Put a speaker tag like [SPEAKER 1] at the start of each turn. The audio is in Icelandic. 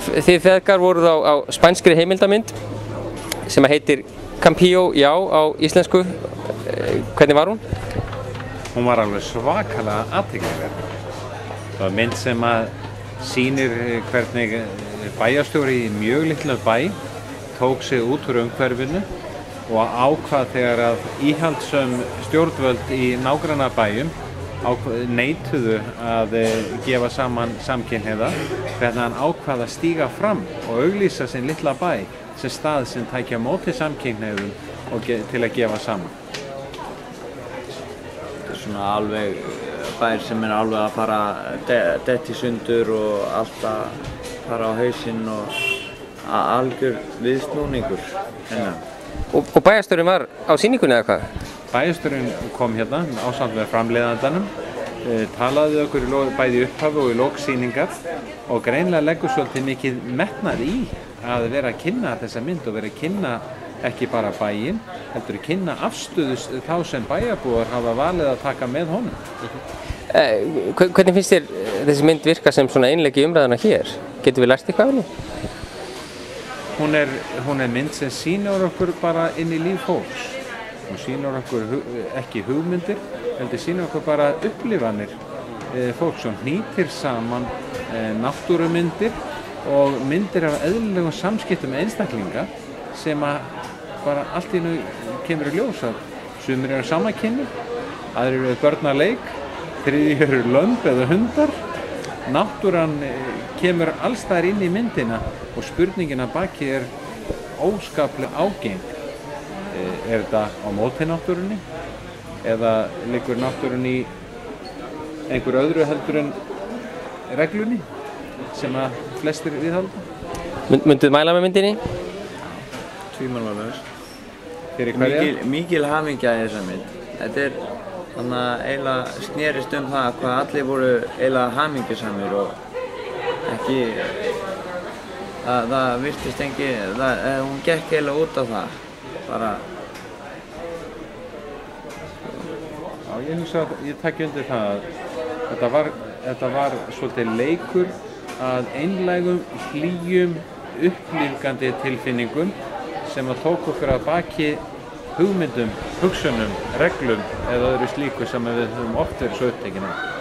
[SPEAKER 1] Þið feðgar voruð á spænskri heimildamynd sem heitir Campillo, já, á íslensku. Hvernig var hún?
[SPEAKER 2] Hún var alveg svakalega athyglisverð. Það var mynd sem að sýnir hvernig bæjarstjóri í mjög litlu bæ tók sig út úr umhverfinu og ákvað þegar að íhaldssöm stjórnvöld í nágrannabæjum neituðu að gefa saman samkynhneigða, hvernig hann ákvað að stíga fram og auglýsa sinn litla bæ sem stað sem tækja á móti samkynhneigðum og til að gefa saman.
[SPEAKER 3] Þetta svona alveg bær sem alveg að fara dett í sundur og alltaf fara á hausinn og algjör viðsnúningur hérna.
[SPEAKER 1] Og bæjarstjórinn var á sýningunni eða hvað?
[SPEAKER 2] Bæjarstjórinn kom hérna ásamt með framleiðandanum, talaði okkur bæði í upphafi og í lok sýningar og greinilega leggur svolítið mikið metnað í að vera að kynna þessa mynd og vera að kynna ekki bara bæinn, heldur að kynna afstöðu þá sem bæjarbúar hafa valið að taka með honum.
[SPEAKER 1] Hvernig finnst þér þessi mynd virka sem svona einleik í umræðuna hér? Getum við lært eitthvað af henni?
[SPEAKER 2] Hún er mynd sem sýnir okkur bara inn í líf fólks. Hún sýnir okkur ekki hugmyndir, heldur sýnir okkur bara upplifanir fólks og hnýtir saman náttúrumyndir og myndir af eðlilegum samskiptum með einstaklinga sem að bara allt í einu kemur í ljós að sumir eru samakynni, aðrir eru börn að leik, þriðjir eru lömb eða hundar. Náttúran kemur allstaðar inn í myndina og spurningin að baki er óskaplega ágeng. Er þetta á móti náttúrunni eða liggur náttúrun í einhver öðru heldur en reglunni sem að flestir viðhalda?
[SPEAKER 1] Mynduð mæla með myndinni?
[SPEAKER 3] Tvímælalaust.
[SPEAKER 2] Fyrir hverja?
[SPEAKER 3] Mikil hamingja í þessa mynd. Þetta er þannig að eiginlega snerist það hvað allir voru eiginlega hamingjusamir og ekki það virtist hún gekk eiginlega út á það bara.
[SPEAKER 2] Já, ég hugsa að ég taki undir það að þetta var svolítið leikur að einlægum, hlýjum, upplífgandi tilfinningum sem að tók okkur að baki hugmyndum, hugsunum, reglum eða öðru slíku sem við höfum oft verið svo upptekin af.